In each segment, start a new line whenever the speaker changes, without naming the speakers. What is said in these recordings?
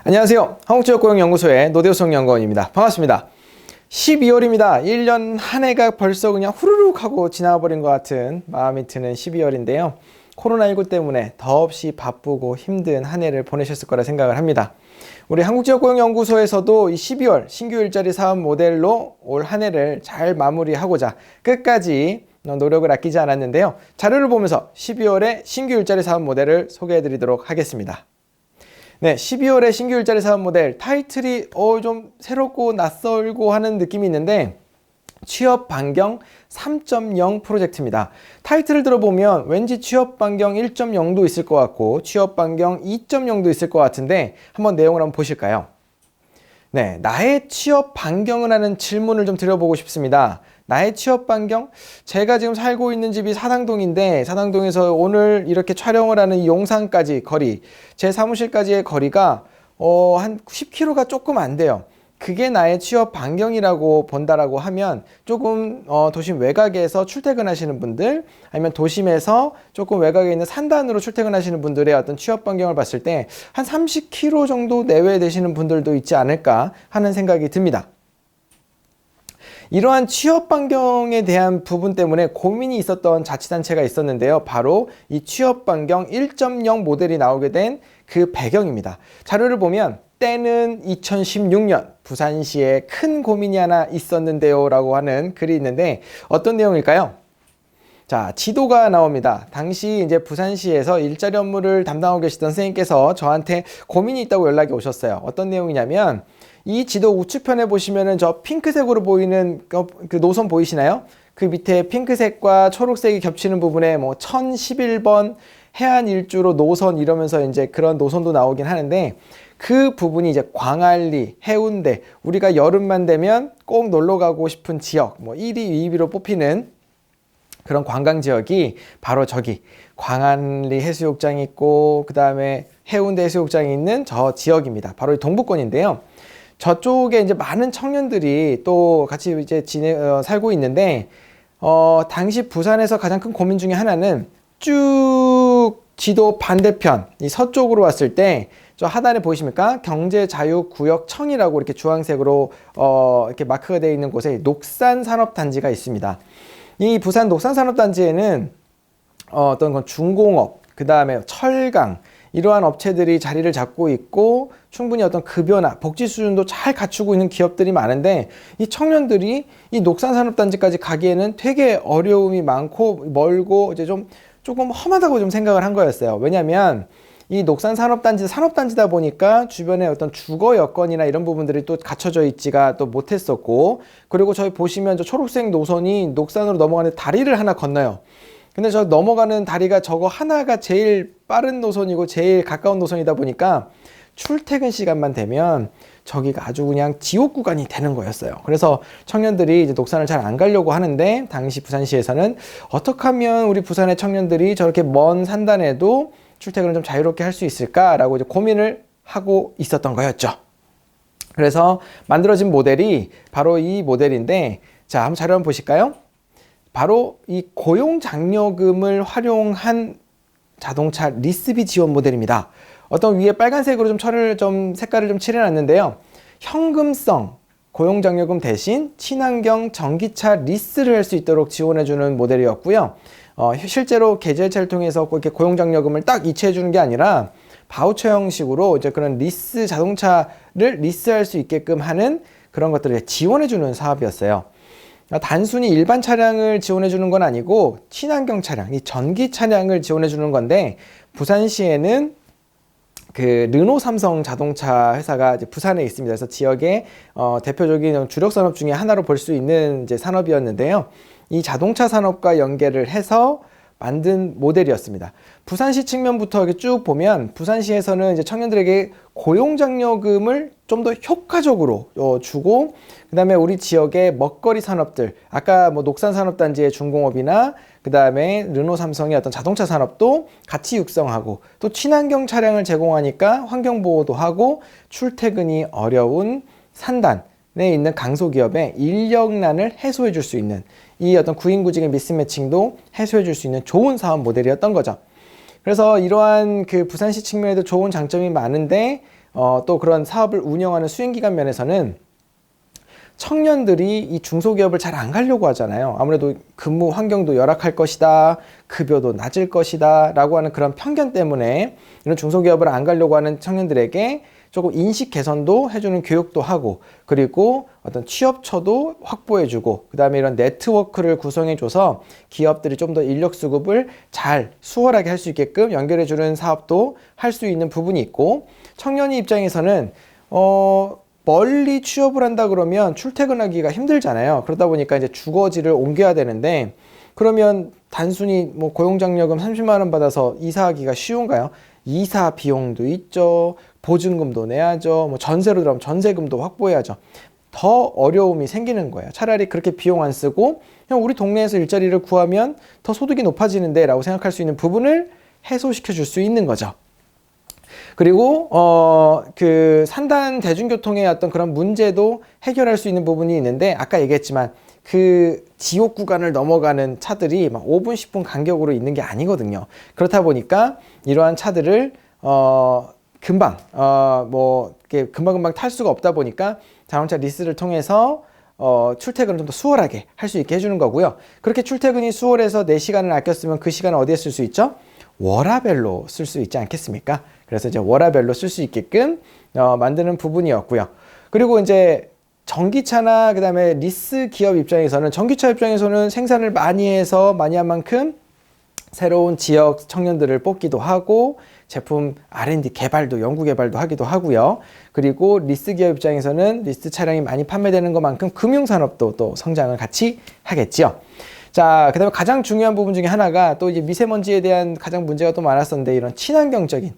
안녕하세요. 한국지역고용연구소의 노대우성 연구원입니다. 반갑습니다. 12월입니다. 1년 한 해가 벌써 그냥 후루룩 하고 지나버린 것 같은 마음이 드는 12월인데요. 코로나19 때문에 더없이 바쁘고 힘든 한 해를 보내셨을 거라 생각을 합니다. 우리 한국지역고용연구소에서도 이 12월 신규 일자리 사업 모델로 올 한 해를 잘 마무리하고자 끝까지 노력을 아끼지 않았는데요. 자료를 보면서 12월의 신규 일자리 사업 모델을 소개해 드리도록 하겠습니다. 네, 12월의 신규 일자리 사업 모델 타이틀이 좀 새롭고 낯설고 하는 느낌이 있는데 취업 반경 3.0 프로젝트입니다. 타이틀을 들어보면 왠지 취업 반경 1.0도 있을 것 같고 취업 반경 2.0도 있을 것 같은데 한번 내용을 한번 보실까요? 네, 나의 취업 반경은 하는 질문을 좀 드려보고 싶습니다. 나의 취업 반경? 제가 지금 살고 있는 집이 사당동인데 사당동에서 오늘 이렇게 촬영을 하는 용산까지 거리, 제 사무실까지의 거리가 한 10km가 조금 안 돼요. 그게 나의 취업 반경이라고 본다라고 하면 조금 도심 외곽에서 출퇴근하시는 분들 아니면 도심에서 조금 외곽에 있는 산단으로 출퇴근하시는 분들의 어떤 취업 반경을 봤을 때 한 30km 정도 내외에 되시는 분들도 있지 않을까 하는 생각이 듭니다. 이러한 취업 반경에 대한 부분 때문에 고민이 있었던 자치단체가 있었는데요. 바로 이 취업 반경 1.0 모델이 나오게 된 그 배경입니다. 자료를 보면 때는 2016년 부산시에 큰 고민이 하나 있었는데요 라고 하는 글이 있는데 어떤 내용일까요? 자, 지도가 나옵니다. 당시 이제 부산시에서 일자리 업무를 담당하고 계시던 선생님께서 저한테 고민이 있다고 연락이 오셨어요. 어떤 내용이냐면 이 지도 우측편에 보시면은 저 핑크색으로 보이는 그 노선 보이시나요? 그 밑에 핑크색과 초록색이 겹치는 부분에 뭐 1011번 해안 일주로 노선 이러면서 이제 그런 노선도 나오긴 하는데 그 부분이 이제 광안리, 해운대, 우리가 여름만 되면 꼭 놀러 가고 싶은 지역, 뭐 1위, 2위로 뽑히는 그런 관광 지역이 바로 저기 광안리 해수욕장이 있고 그 다음에 해운대 해수욕장이 있는 저 지역입니다. 바로 동부권인데요. 저쪽에 이제 많은 청년들이 또 같이 이제 살고 있는데 당시 부산에서 가장 큰 고민 중에 하나는 쭉 지도 반대편 이 서쪽으로 왔을 때 저 하단에 보이십니까? 경제자유구역청이라고 이렇게 주황색으로 이렇게 마크가 되어 있는 곳에 녹산산업단지가 있습니다. 이 부산 녹산산업단지에는 어떤 건 중공업, 그 다음에 철강 이러한 업체들이 자리를 잡고 있고 충분히 어떤 급여나 복지 수준도 잘 갖추고 있는 기업들이 많은데 이 청년들이 이 녹산산업단지까지 가기에는 되게 어려움이 많고 멀고 이제 조금 험하다고 좀 생각을 한 거였어요. 왜냐하면 이 녹산산업단지 산업단지다 보니까 주변에 어떤 주거 여건이나 이런 부분들이 또 갖춰져 있지가 또 못했었고 그리고 저희 보시면 저 초록색 노선이 녹산으로 넘어가는 다리를 하나 건너요. 근데 저 넘어가는 다리가 저거 하나가 제일 빠른 노선이고 제일 가까운 노선이다 보니까 출퇴근 시간만 되면 저기가 아주 그냥 지옥 구간이 되는 거였어요. 그래서 청년들이 이제 녹산을 잘 안 가려고 하는데 당시 부산시에서는 어떻게 하면 우리 부산의 청년들이 저렇게 먼 산단에도 출퇴근을 좀 자유롭게 할 수 있을까라고 이제 고민을 하고 있었던 거였죠. 그래서 만들어진 모델이 바로 이 모델인데 자, 한번 자료 한번 보실까요? 바로 이 고용장려금을 활용한 자동차 리스비 지원 모델입니다. 어떤 위에 빨간색으로 색깔을 좀 칠해놨는데요. 현금성 고용장려금 대신 친환경 전기차 리스를 할 수 있도록 지원해주는 모델이었고요. 실제로 계좌이체를 통해서 이렇게 고용장려금을 딱 이체해주는 게 아니라 바우처 형식으로 이제 그런 리스 자동차를 리스할 수 있게끔 하는 그런 것들을 지원해주는 사업이었어요. 단순히 일반 차량을 지원해주는 건 아니고 친환경 차량, 이 전기 차량을 지원해주는 건데 부산시에는 그 르노 삼성 자동차 회사가 이제 부산에 있습니다. 그래서 지역의 대표적인 주력 산업 중에 하나로 볼 수 있는 이제 산업이었는데요. 이 자동차 산업과 연계를 해서 만든 모델이었습니다. 부산시 측면부터 이렇게 쭉 보면 부산시에서는 이제 청년들에게 고용장려금을 좀 더 효과적으로 주고 그 다음에 우리 지역의 먹거리 산업들 아까 뭐 녹산산업단지의 중공업이나 그 다음에 르노 삼성의 어떤 자동차 산업도 같이 육성하고 또 친환경 차량을 제공하니까 환경보호도 하고 출퇴근이 어려운 산단에 있는 강소기업의 인력난을 해소해 줄 수 있는 이 어떤 구인구직의 미스매칭도 해소해 줄 수 있는 좋은 사업 모델이었던 거죠. 그래서 이러한 그 부산시 측면에도 좋은 장점이 많은데 또 그런 사업을 운영하는 수행기관 면에서는 청년들이 이 중소기업을 잘 안 가려고 하잖아요. 아무래도 근무 환경도 열악할 것이다, 급여도 낮을 것이다 라고 하는 그런 편견 때문에 이런 중소기업을 안 가려고 하는 청년들에게 조금 인식 개선도 해주는 교육도 하고, 그리고 어떤 취업처도 확보해주고, 그 다음에 이런 네트워크를 구성해줘서 기업들이 좀 더 인력 수급을 잘 수월하게 할 수 있게끔 연결해주는 사업도 할 수 있는 부분이 있고, 청년의 입장에서는 멀리 취업을 한다 그러면 출퇴근하기가 힘들잖아요. 그러다 보니까 이제 주거지를 옮겨야 되는데, 그러면 단순히 뭐 고용장려금 30만 원 받아서 이사하기가 쉬운가요? 이사 비용도 있죠. 보증금도 내야죠. 뭐 전세로 들어가면 전세금도 확보해야죠. 더 어려움이 생기는 거예요. 차라리 그렇게 비용 안 쓰고 그냥 우리 동네에서 일자리를 구하면 더 소득이 높아지는데 라고 생각할 수 있는 부분을 해소시켜 줄 수 있는 거죠. 그리고 그 산단 대중교통의 어떤 그런 문제도 해결할 수 있는 부분이 있는데, 아까 얘기했지만 그 지옥 구간을 넘어가는 차들이 막 5분, 10분 간격으로 있는 게 아니거든요. 그렇다 보니까 이러한 차들을 금방 뭐 이렇게 금방금방 탈 수가 없다 보니까 자동차 리스를 통해서 출퇴근을 좀 더 수월하게 할 수 있게 해주는 거고요. 그렇게 출퇴근이 수월해서 내 시간을 아꼈으면 그 시간을 어디에 쓸 수 있죠? 워라밸로 쓸 수 있지 않겠습니까? 그래서 이제 워라밸로 쓸 수 있게끔 만드는 부분이었고요. 그리고 이제 전기차나 그 다음에 리스 기업 입장에서는, 전기차 입장에서는 생산을 많이 해서 많이 한 만큼 새로운 지역 청년들을 뽑기도 하고 제품 R&D 개발도, 연구 개발도 하기도 하고요. 그리고 리스 기업 입장에서는 리스 차량이 많이 판매되는 것만큼 금융산업도 또 성장을 같이 하겠죠. 자, 그 다음에 가장 중요한 부분 중에 하나가 또 이제 미세먼지에 대한 가장 문제가 또 많았었는데, 이런 친환경적인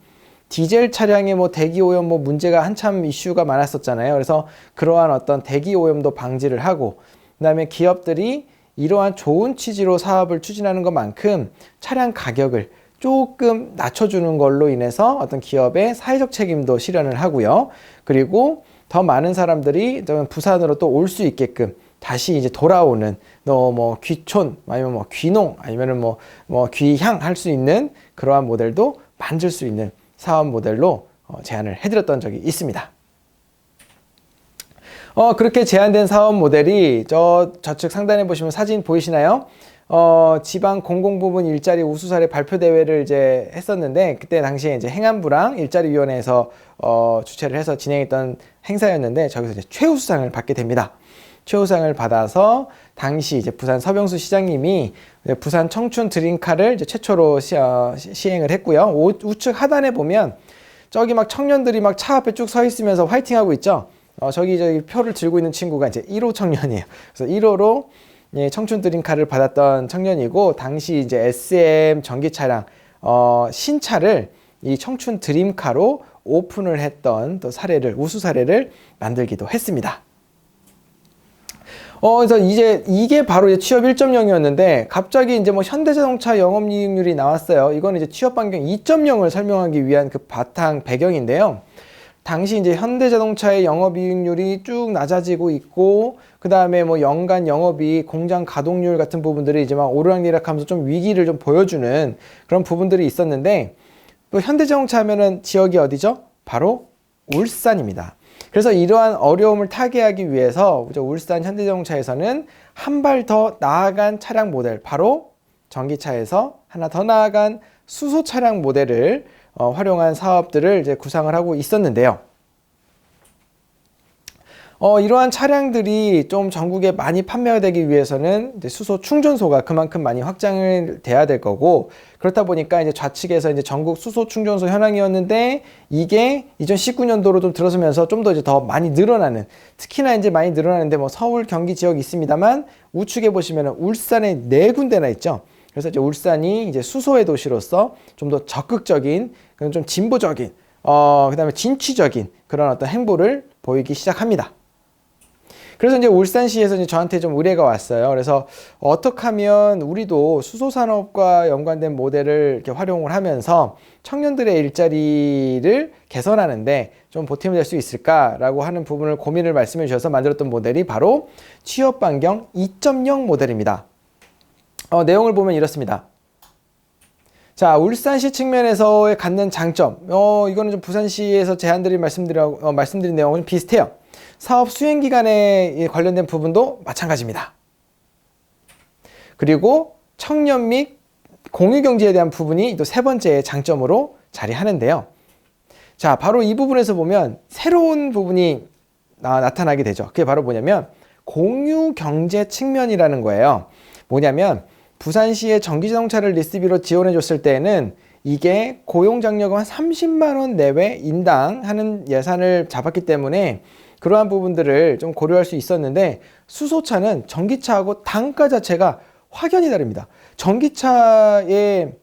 디젤 차량의 뭐 대기 오염 뭐 문제가 한참 이슈가 많았었잖아요. 그래서 그러한 어떤 대기 오염도 방지를 하고, 그 다음에 기업들이 이러한 좋은 취지로 사업을 추진하는 것만큼 차량 가격을 조금 낮춰주는 걸로 인해서 어떤 기업의 사회적 책임도 실현을 하고요. 그리고 더 많은 사람들이 부산으로 또 올 수 있게끔 다시 이제 돌아오는, 뭐 귀촌 아니면 뭐 귀농 아니면은 뭐 귀향 할 수 있는 그러한 모델도 만들 수 있는 사업 모델로 제안을 해드렸던 적이 있습니다. 그렇게 제안된 사업 모델이 좌측 상단에 보시면 사진 보이시나요? 지방 공공부문 일자리 우수 사례 발표 대회를 이제 했었는데, 그때 당시에 이제 행안부랑 일자리위원회에서 주최를 해서 진행했던 행사였는데, 저기서 이제 최우수상을 받게 됩니다. 최우상을 받아서 당시 이제 부산 서병수 시장님이 부산 청춘 드림카를 이제 최초로 시행을 했고요. 우측 하단에 보면 저기 막 청년들이 막 차 앞에 쭉 서 있으면서 화이팅 하고 있죠. 저기 표를 들고 있는 친구가 이제 1호 청년이에요. 그래서 1호로 예, 청춘 드림카를 받았던 청년이고, 당시 이제 SM 전기 차량 신차를 이 청춘 드림카로 오픈을 했던 또 사례를, 우수 사례를 만들기도 했습니다. 그래서 이제 이게 바로 이제 취업 1.0이었는데 갑자기 이제 뭐 현대자동차 영업이익률이 나왔어요. 이건 이제 취업 반경 2.0을 설명하기 위한 그 바탕 배경인데요. 당시 이제 현대자동차의 영업이익률이 쭉 낮아지고 있고, 그 다음에 뭐 연간 영업이익, 공장 가동률 같은 부분들이 이제 막 오르락내락하면서 좀 위기를 좀 보여주는 그런 부분들이 있었는데, 또 현대자동차 하면은 지역이 어디죠? 바로 울산입니다. 그래서 이러한 어려움을 타개하기 위해서 울산 현대자동차에서는 한 발 더 나아간 차량 모델, 바로 전기차에서 하나 더 나아간 수소 차량 모델을 활용한 사업들을 이제 구상을 하고 있었는데요. 이러한 차량들이 좀 전국에 많이 판매가 되기 위해서는 이제 수소 충전소가 그만큼 많이 확장을 돼야 될 거고, 그렇다 보니까 이제 좌측에서 이제 전국 수소 충전소 현황이었는데, 이게 2019년도로 좀 들어서면서 좀 더 이제 더 많이 늘어나는, 특히나 이제 많이 늘어나는데 뭐 서울, 경기 지역이 있습니다만, 우측에 보시면은 울산에 4군데나 있죠. 그래서 이제 울산이 이제 수소의 도시로서 좀 더 적극적인, 좀 진보적인, 그 다음에 진취적인 그런 어떤 행보를 보이기 시작합니다. 그래서 이제 울산시에서 이제 저한테 좀 의뢰가 왔어요. 그래서 어떻게 하면 우리도 수소산업과 연관된 모델을 이렇게 활용을 하면서 청년들의 일자리를 개선하는데 좀 보탬이 될 수 있을까라고 하는 부분을 고민을 말씀해 주셔서 만들었던 모델이 바로 취업반경 2.0 모델입니다. 내용을 보면 이렇습니다. 자, 울산시 측면에서의 갖는 장점. 이거는 좀 부산시에서 말씀드린 내용은 좀 비슷해요. 사업 수행 기간에 관련된 부분도 마찬가지입니다. 그리고 청년 및 공유 경제에 대한 부분이 또 세 번째 장점으로 자리하는데요. 자, 바로 이 부분에서 보면 새로운 부분이 나타나게 되죠. 그게 바로 뭐냐면 공유 경제 측면이라는 거예요. 뭐냐면 부산시에 전기자동차를 리스비로 지원해 줬을 때에는 이게 고용장려금 한 30만 원 내외 인당 하는 예산을 잡았기 때문에 그러한 부분들을 좀 고려할 수 있었는데, 수소차는 전기차하고 단가 자체가 확연히 다릅니다. 전기차의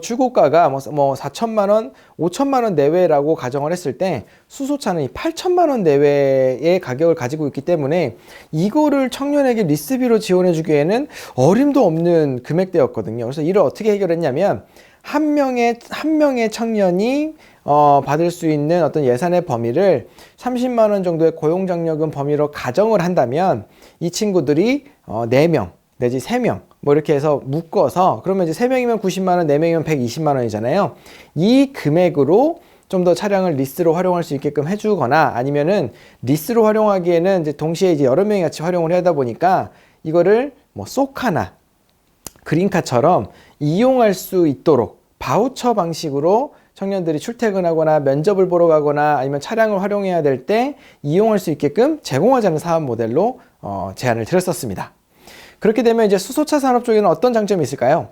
출고가가 4천만 원, 5천만 원 내외라고 가정을 했을 때 수소차는 8천만 원 내외의 가격을 가지고 있기 때문에 이거를 청년에게 리스비로 지원해 주기에는 어림도 없는 금액대였거든요. 그래서 이를 어떻게 해결했냐면 한 명의 청년이 받을 수 있는 어떤 예산의 범위를 30만 원 정도의 고용장려금 범위로 가정을 한다면 이 친구들이 4명 내지 3명 이렇게 해서 묶어서, 그러면 이제 3명이면 90만 원, 4명이면 120만 원이잖아요. 이 금액으로 좀 더 차량을 리스로 활용할 수 있게끔 해주거나, 아니면은 리스로 활용하기에는 이제 동시에 이제 여러 명이 같이 활용을 하다 보니까 이거를 쏘카나 그린카처럼 이용할 수 있도록 바우처 방식으로 청년들이 출퇴근하거나 면접을 보러 가거나 아니면 차량을 활용해야 될 때 이용할 수 있게끔 제공하자는 사업 모델로 제안을 드렸었습니다. 그렇게 되면 이제 수소차 산업 쪽에는 어떤 장점이 있을까요?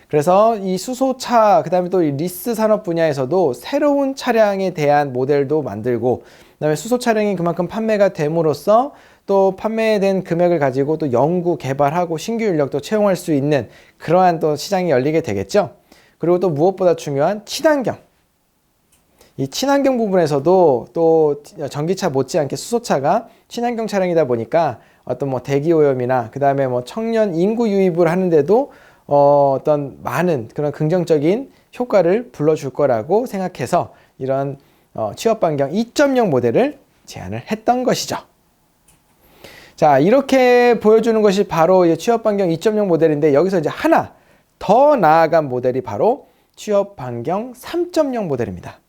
그래서 이 수소차, 그 다음에 또 이 리스 산업 분야에서도 새로운 차량에 대한 모델도 만들고, 그 다음에 수소 차량이 그만큼 판매가 됨으로써 또 판매된 금액을 가지고 또 연구 개발하고 신규 인력도 채용할 수 있는 그러한 또 시장이 열리게 되겠죠. 그리고 또 무엇보다 중요한 친환경. 이 친환경 부분에서도 또 전기차 못지않게 수소차가 친환경 차량이다 보니까 어떤 대기 오염이나 그 다음에 청년 인구 유입을 하는데도 어떤 많은 그런 긍정적인 효과를 불러줄 거라고 생각해서 이런 취업 반경 2.0 모델을 제안을 했던 것이죠. 자, 이렇게 보여주는 것이 바로 취업 반경 2.0 모델인데, 여기서 이제 하나 더 나아간 모델이 바로 취업 반경 3.0 모델입니다.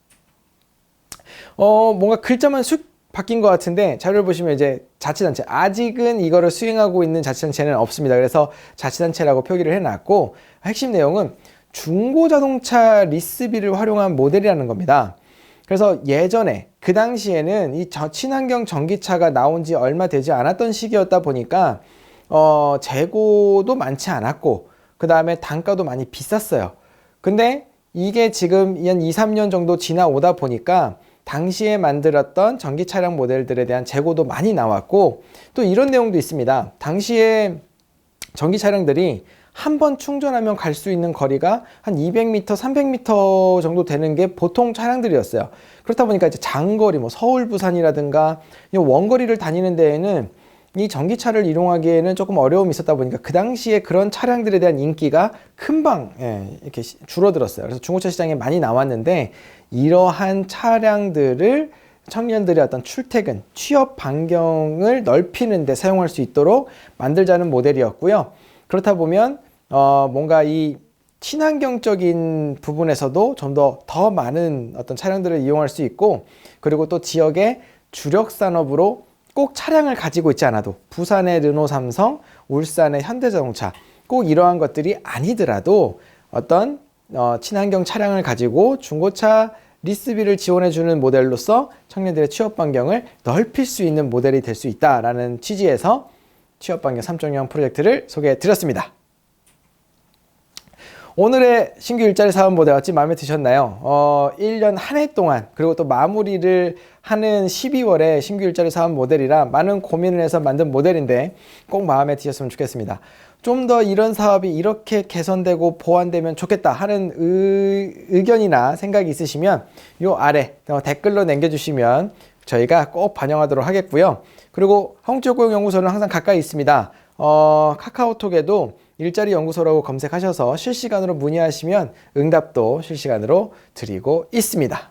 뭔가 글자만 쑥 바뀐 것 같은데, 자료를 보시면 이제 자치단체, 아직은 이거를 수행하고 있는 자치단체는 없습니다. 그래서 자치단체라고 표기를 해놨고, 핵심 내용은 중고자동차 리스비를 활용한 모델이라는 겁니다. 그래서 예전에 그 당시에는 이 친환경 전기차가 나온 지 얼마 되지 않았던 시기였다 보니까 재고도 많지 않았고, 그 다음에 단가도 많이 비쌌어요. 근데 이게 지금 한 2, 3년 정도 지나오다 보니까 당시에 만들었던 전기 차량 모델들에 대한 재고도 많이 나왔고, 또 이런 내용도 있습니다. 당시에 전기 차량들이 한 번 충전하면 갈 수 있는 거리가 한 200m, 300m 정도 되는 게 보통 차량들이었어요. 그렇다 보니까 이제 장거리, 서울, 부산이라든가 원거리를 다니는 데에는 이 전기차를 이용하기에는 조금 어려움이 있었다 보니까 그 당시에 그런 차량들에 대한 인기가 금방 이렇게 줄어들었어요. 그래서 중고차 시장에 많이 나왔는데, 이러한 차량들을 청년들의 어떤 출퇴근, 취업 반경을 넓히는 데 사용할 수 있도록 만들자는 모델이었고요. 그렇다 보면 뭔가 이 친환경적인 부분에서도 좀 더 많은 어떤 차량들을 이용할 수 있고, 그리고 또 지역의 주력 산업으로 꼭 차량을 가지고 있지 않아도 부산의 르노 삼성, 울산의 현대자동차, 꼭 이러한 것들이 아니더라도 어떤 친환경 차량을 가지고 중고차 리스비를 지원해주는 모델로서 청년들의 취업 반경을 넓힐 수 있는 모델이 될 수 있다라는 취지에서 취업 반경 3.0 프로젝트를 소개해 드렸습니다. 오늘의 신규 일자리 사업 모델 어찌 마음에 드셨나요? 1년 한 해 동안, 그리고 또 마무리를 하는 12월에 신규 일자리 사업 모델이라 많은 고민을 해서 만든 모델인데 꼭 마음에 드셨으면 좋겠습니다. 좀 더 이런 사업이 이렇게 개선되고 보완되면 좋겠다 하는 의견이나 생각이 있으시면 요 아래 댓글로 남겨주시면 저희가 꼭 반영하도록 하겠고요. 그리고 한국지역고용연구소는 항상 가까이 있습니다. 카카오톡에도 일자리 연구소라고 검색하셔서 실시간으로 문의하시면 응답도 실시간으로 드리고 있습니다.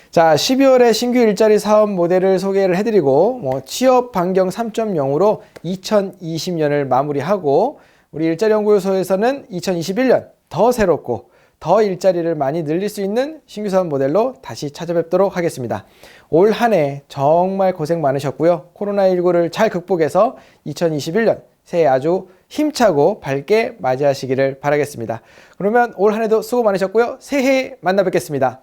자, 12월에 신규 일자리 사업 모델을 소개를 해드리고 취업 반경 3.0으로 2020년을 마무리하고 우리 일자리 연구소에서는 2021년 더 새롭고 더 일자리를 많이 늘릴 수 있는 신규 사업 모델로 다시 찾아뵙도록 하겠습니다. 올 한 해 정말 고생 많으셨고요. 코로나19를 잘 극복해서 2021년 새해 아주 힘차고 밝게 맞이하시기를 바라겠습니다. 그러면 올 한 해도 수고 많으셨고요. 새해에 만나 뵙겠습니다.